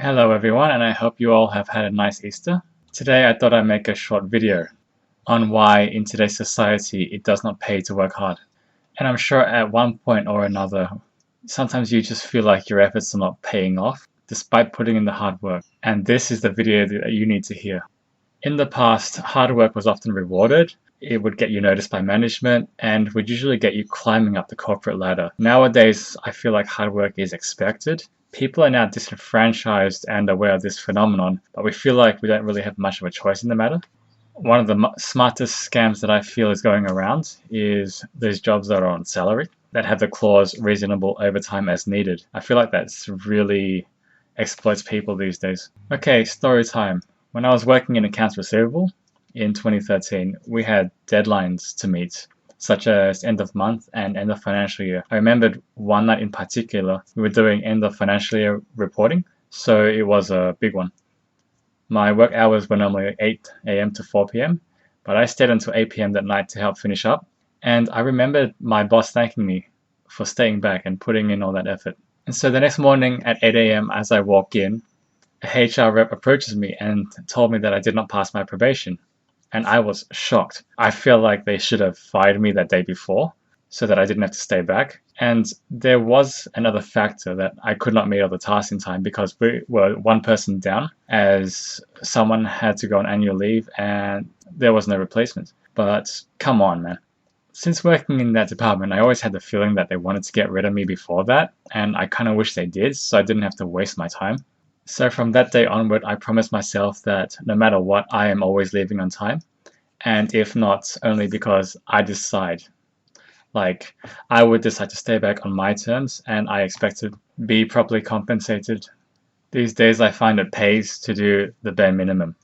Hello everyone, and I hope you all have had a nice Easter. Today I thought I'd make a short video on why in today's society it does not pay to work hard. And I'm sure at one point or another, sometimes you just feel like your efforts are not paying off despite putting in the hard work. And this is the video that you need to hear. In the past, hard work was often rewarded. It would get you noticed by management and would usually get you climbing up the corporate ladder. Nowadays, I feel like hard work is expected. People are now disenfranchised and aware of this phenomenon, but we feel like we don't really have much of a choice in the matter. One of the smartest scams that I feel is going around is those jobs that are on salary that have the clause reasonable overtime as needed. I feel like that's really exploits people these days. Okay, story time. When I was working in accounts receivable in 2013, we had deadlines to meet, such as end of month and end of financial year. I remembered one night in particular, we were doing end of financial year reporting, so it was a big one. My work hours were normally 8 a.m. to 4 p.m., but I stayed until 8 p.m. that night to help finish up, and I remembered my boss thanking me for staying back and putting in all that effort. And so the next morning at 8 a.m. as I walk in, a HR rep approaches me and told me that I did not pass my probation. And I was shocked. I feel like they should have fired me that day before so that I didn't have to stay back. And there was another factor that I could not meet all the tasks in time because we were one person down as someone had to go on annual leave and there was no replacement. But come on, man. Since working in that department, I always had the feeling that they wanted to get rid of me before that, and I kind of wish they did so I didn't have to waste my time. So from that day onward, I promised myself that no matter what, I am always leaving on time. And if not, only because I decide. Like, I would decide to stay back on my terms, and I expect to be properly compensated. These days, I find it pays to do the bare minimum.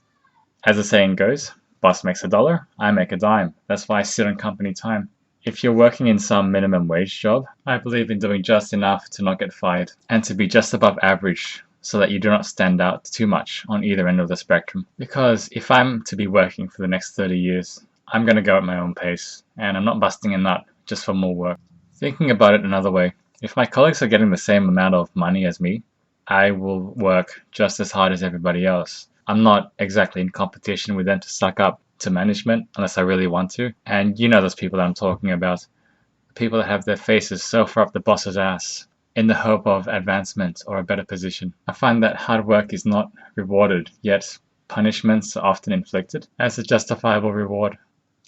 As the saying goes, boss makes $1, I make a dime. That's why I sit on company time. If you're working in some minimum wage job, I believe in doing just enough to not get fired, and to be just above average so that you do not stand out too much on either end of the spectrum. Because if I'm to be working for the next 30 years, I'm going to go at my own pace, and I'm not busting a nut just for more work. Thinking about it another way, if my colleagues are getting the same amount of money as me, I will work just as hard as everybody else. I'm not exactly in competition with them to suck up to management unless I really want to. And you know those people that I'm talking about. People that have their faces so far up the boss's ass in the hope of advancement or a better position. I find that hard work is not rewarded, yet punishments are often inflicted as a justifiable reward.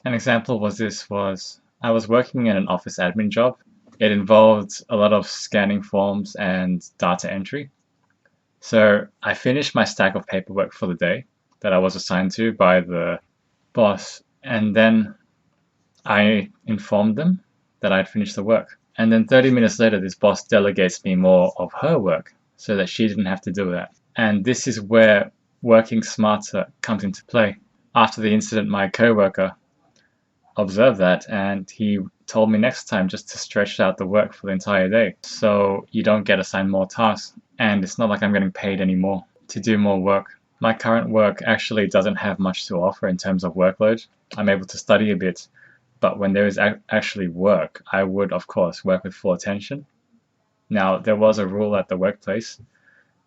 An example was I was working in an office admin job. It involved a lot of scanning forms and data entry. So I finished my stack of paperwork for the day that I was assigned to by the boss, and then I informed them that I'd finished the work. And then 30 minutes later, this boss delegates me more of her work so that she didn't have to do that. And this is where working smarter comes into play. After the incident, my coworker observed that and he told me next time just to stretch out the work for the entire day so you don't get assigned more tasks. And it's not like I'm getting paid anymore to do more work. My current work actually doesn't have much to offer in terms of workload. I'm able to study a bit. But when there is actually work, I would, of course, work with full attention. Now, there was a rule at the workplace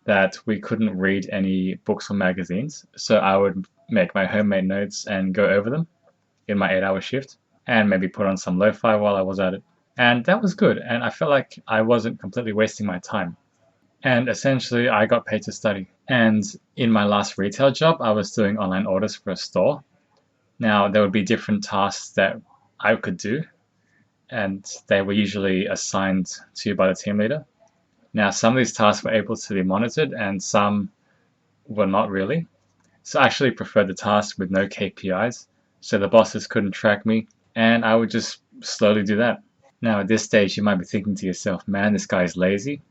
that we couldn't read any books or magazines, so I would make my homemade notes and go over them in my 8-hour shift, and maybe put on some lo-fi while I was at it. And that was good, and I felt like I wasn't completely wasting my time. And essentially, I got paid to study. And in my last retail job, I was doing online orders for a store. Now, there would be different tasks that I could do, and they were usually assigned to you by the team leader. Now, some of these tasks were able to be monitored and some were not really. So I actually preferred the tasks with no KPIs, so the bosses couldn't track me, and I would just slowly do that. Now, at this stage, you might be thinking to yourself, man, this guy is lazy.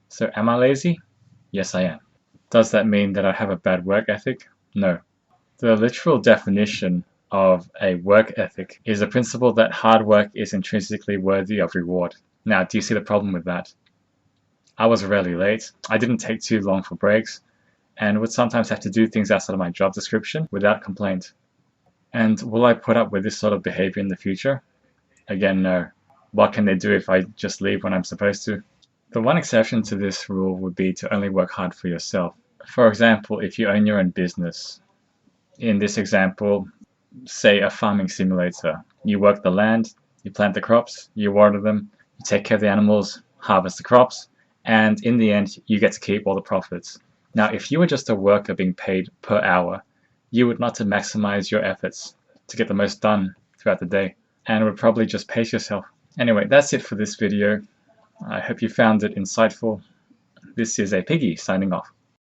So am I lazy? Yes, I am. Does that mean that I have a bad work ethic? No. The literal definition of a work ethic is the principle that hard work is intrinsically worthy of reward. Now, do you see the problem with that? I was rarely late, I didn't take too long for breaks, and would sometimes have to do things outside of my job description without complaint. And will I put up with this sort of behavior in the future? Again, no. What can they do if I just leave when I'm supposed to? The one exception to this rule would be to only work hard for yourself. For example, if you own your own business, in this example, say a farming simulator, you work the land, you plant the crops, you water them, you take care of the animals, harvest the crops, and in the end, you get to keep all the profits. Now, if you were just a worker being paid per hour, you would not to maximize your efforts to get the most done throughout the day, and would probably just pace yourself. Anyway, that's it for this video. I hope you found it insightful. This is A Piggy signing off.